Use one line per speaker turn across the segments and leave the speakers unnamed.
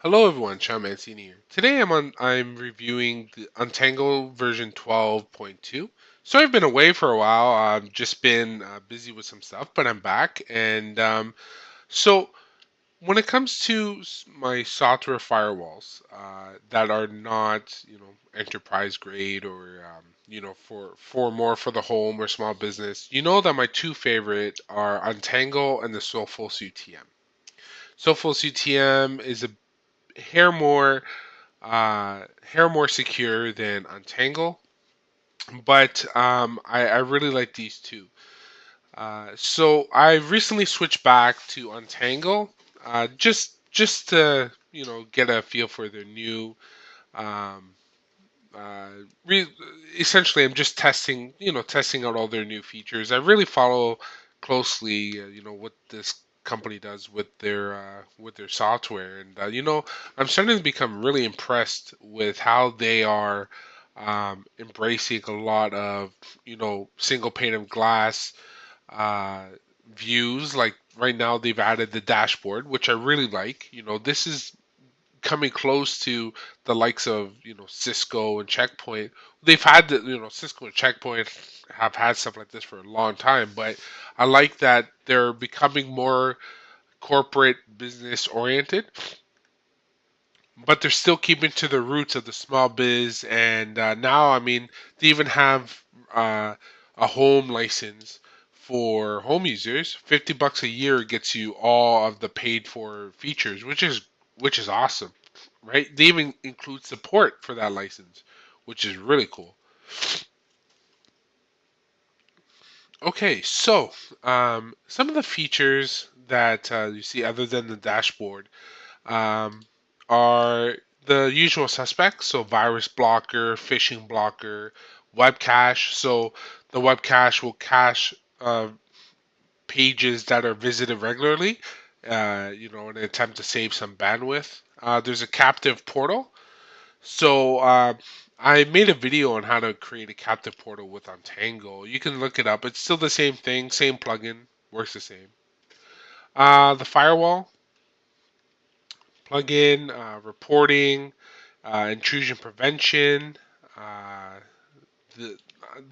Hello everyone, Sean Mancini here. Today I'm reviewing the Untangle version 12.2. So I've been away for a while. I've just been busy with some stuff, but I'm back. And when it comes to my software firewalls that are not, enterprise grade or for the home or small business, you know that my two favorite are Untangle and the Soulful CTM. Soulful CTM is a hair more hair more secure than Untangle, but I really like these two. So I recently switched back to Untangle, just to get a feel for their new. Um, uh, re- Essentially, I'm just testing out all their new features. I really follow closely, what this company does with their software, and I'm starting to become really impressed with how they are embracing a lot of single pane of glass uh, views. Like right now, they've added the dashboard, which I really like. This is coming close to the likes of Cisco and Checkpoint. They've had Cisco and Checkpoint have had stuff like this for a long time, but I like that they're becoming more corporate business oriented, but they're still keeping to the roots of the small biz. And now, I mean, they even have uh, a home license for home users. $50 a year gets you all of the paid for features, which is awesome, right? They even include support for that license, which is really cool. Okay, so some of the features that you see other than the dashboard um, are the usual suspects. So virus blocker, phishing blocker, web cache. So the web cache will cache pages that are visited regularly, in an attempt to save some bandwidth. There's a captive portal. So I made a video on how to create a captive portal with Untangle. You can look it up. It's still the same thing, same plugin, works the same. The firewall plugin, reporting, intrusion prevention. Uh, the,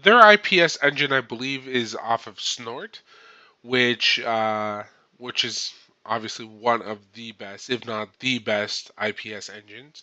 their IPS engine, I believe, is off of Snort, which which is obviously one of the best, if not the best, IPS engines.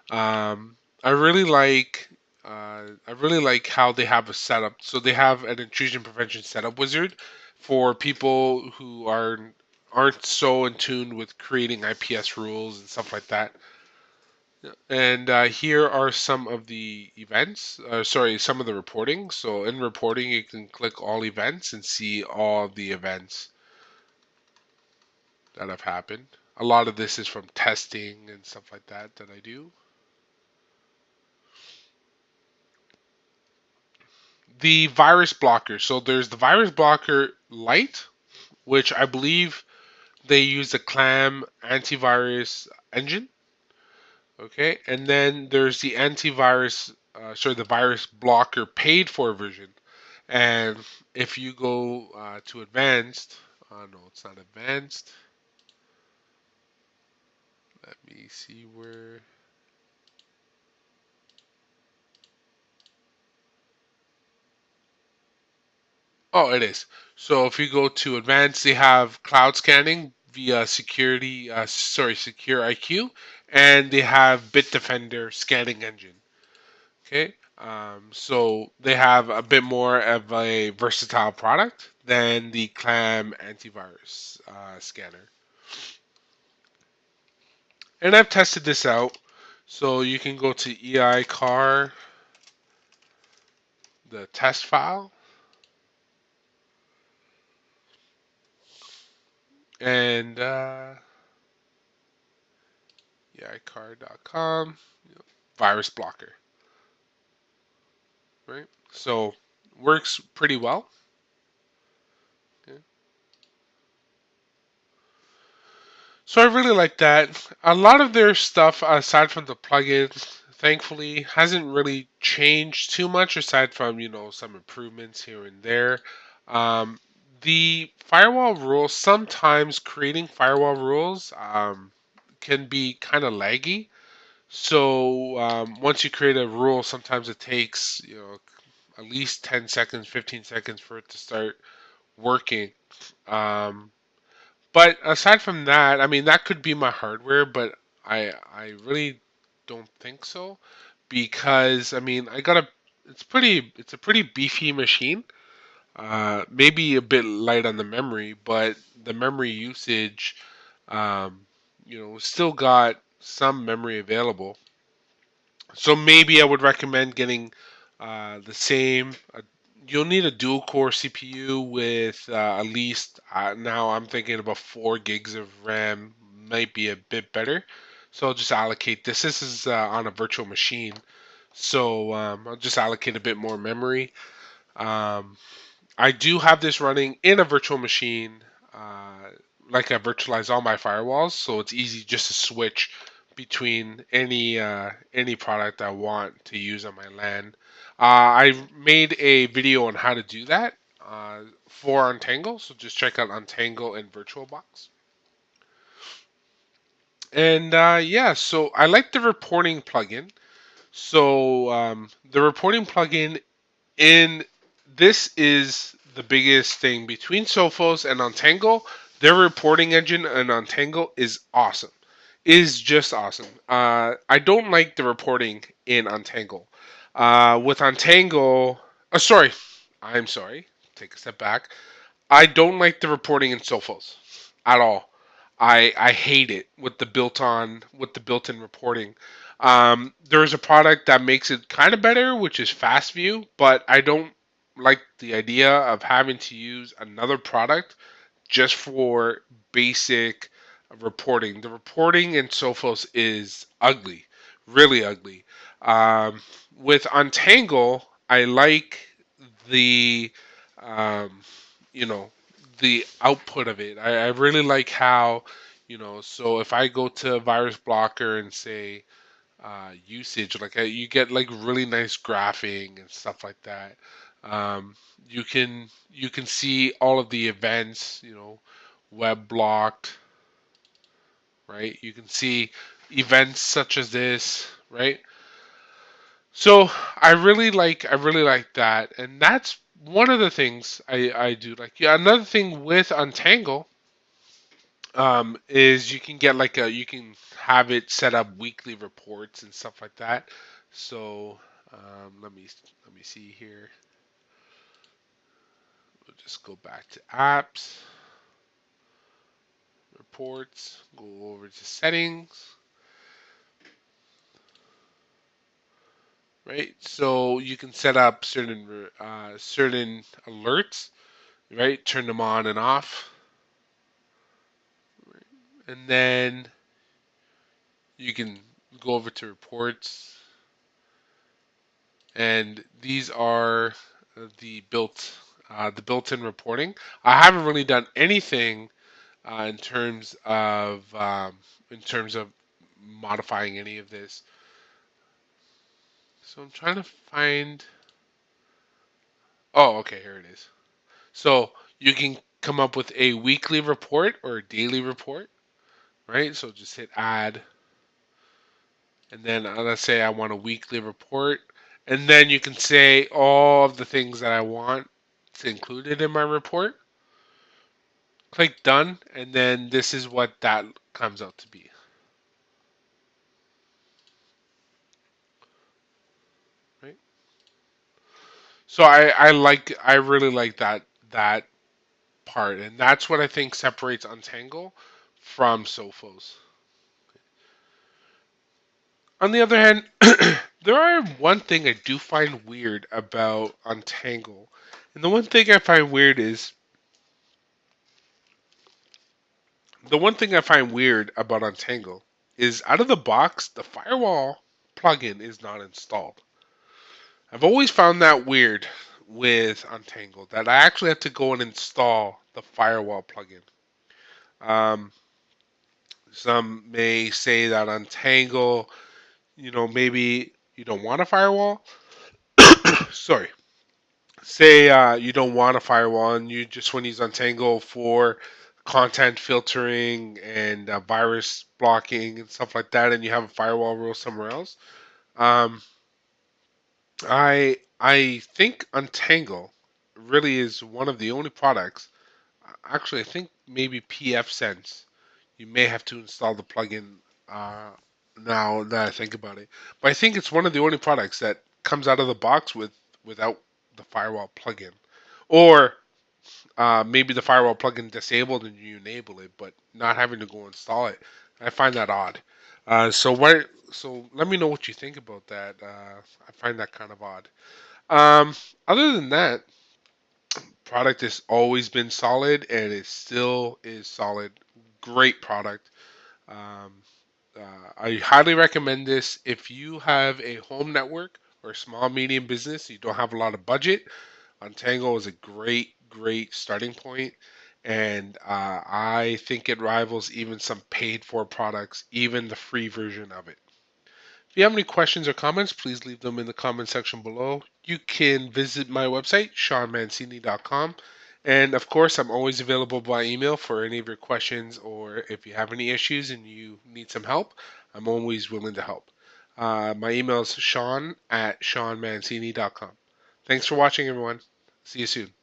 Um, I really like I really like how they have a setup. So they have an intrusion prevention setup wizard for people who aren't so in tune with creating IPS rules and stuff like that. And here are some of the events. Sorry, some of the reporting. So in reporting, you can click all events and see all the events that have happened. A lot of this is from testing and stuff like that I do. The virus blocker. So there's the virus blocker Lite, which I believe they use the Clam antivirus engine. Okay, and then there's the the virus blocker paid for version. And if you go to advanced, no, it's not advanced. Let me see where. Oh, it is. So if you go to advanced, they have cloud scanning via Secure IQ, and they have Bitdefender scanning engine. Okay, so they have a bit more of a versatile product than the Clam antivirus scanner. And I've tested this out. So you can go to EI car, the test file, and eicar.com, virus blocker, right? So works pretty well. Yeah. So I really like that. A lot of their stuff, aside from the plugins, thankfully, hasn't really changed too much, aside from some improvements here and there. Um, the firewall rules, sometimes creating firewall rules can be kind of laggy. So once you create a rule, sometimes it takes at least 10 seconds, 15 seconds for it to start working. Um, but aside from that, I mean that could be my hardware, but I really don't think so because I mean I got a it's a pretty beefy machine. Maybe a bit light on the memory, but the memory usage, um, still got some memory available. So maybe I would recommend getting the same. You'll need a dual core CPU with at least now I'm thinking about 4 gigs of RAM might be a bit better. So I'll just allocate this. This is on a virtual machine, so I'll just allocate a bit more memory. Um, I do have this running in a virtual machine. Uh, like I virtualize all my firewalls, so it's easy just to switch between any product I want to use on my LAN. I made a video on how to do that for Untangle, so just check out Untangle and VirtualBox. And yeah, so I like the reporting plugin. So the reporting plugin in this is the biggest thing between Sophos and Untangle. Their reporting engine and Untangle is awesome. Is just awesome. I don't like the reporting in Untangle. With Untangle, sorry, I'm sorry. Take a step back. I don't like the reporting in Sophos at all. I hate it with the built-in reporting. There's a product that makes it kind of better, which is FastView, but I don't like the idea of having to use another product just for basic reporting. The reporting in Sophos is ugly, really ugly. Um, with Untangle, I like the um, you know the output of it. I really like how so if I go to Virus Blocker and say usage, like you get like really nice graphing and stuff like that. Um, you can see all of the events, web blocked, right? You can see events such as this, right? So I really like that, and that's one of the things I do like. Yeah, another thing with Untangle is you can have it set up weekly reports and stuff like that. So let me see here. We'll just go back to apps, reports, go over to settings, right? So you can set up certain alerts, right? Turn them on and off, and then you can go over to reports, and these are the built-in reporting. I haven't really done anything in terms of modifying any of this. So I'm trying to find. Oh, okay, here it is. So you can come up with a weekly report or a daily report, right? So just hit add, and then let's say I want a weekly report, and then you can say all of the things that I want to include it in my report. Click done, and then this is what that comes out to be. Right. So I really like that part, and that's what I think separates Untangle from Sophos. On the other hand, there are one thing I do find weird about Untangle, and the one thing I find weird is the one thing I find weird about Untangle is out of the box the firewall plugin is not installed. I've always found that weird with Untangle that I actually have to go and install the firewall plugin. Um, some may say that Untangle, maybe you don't want a firewall. Sorry. Say you don't want a firewall and you just want to use Untangle for content filtering and virus blocking and stuff like that, and you have a firewall rule somewhere else. Um, I think Untangle really is one of the only products. Actually, I think maybe PF Sense. You may have to install the plugin uh, now that I think about it. But I think it's one of the only products that comes out of the box without the firewall plugin, or maybe the firewall plugin disabled and you enable it, but not having to go install it. I find that odd. So let me know what you think about that. I find that kind of odd. Um, Other than that, product has always been solid and it still is solid. Great product. Um, I highly recommend this if you have a home network or a small medium business. You don't have a lot of budget. Untangle is a great starting point, and I think it rivals even some paid for products, even the free version of it. If you have any questions or comments, please leave them in the comment section below. You can visit my website, seanmancini.com. And of course, I'm always available by email for any of your questions, or if you have any issues and you need some help, I'm always willing to help. My email is sean at seanmancini.com. Thanks for watching, everyone. See you soon.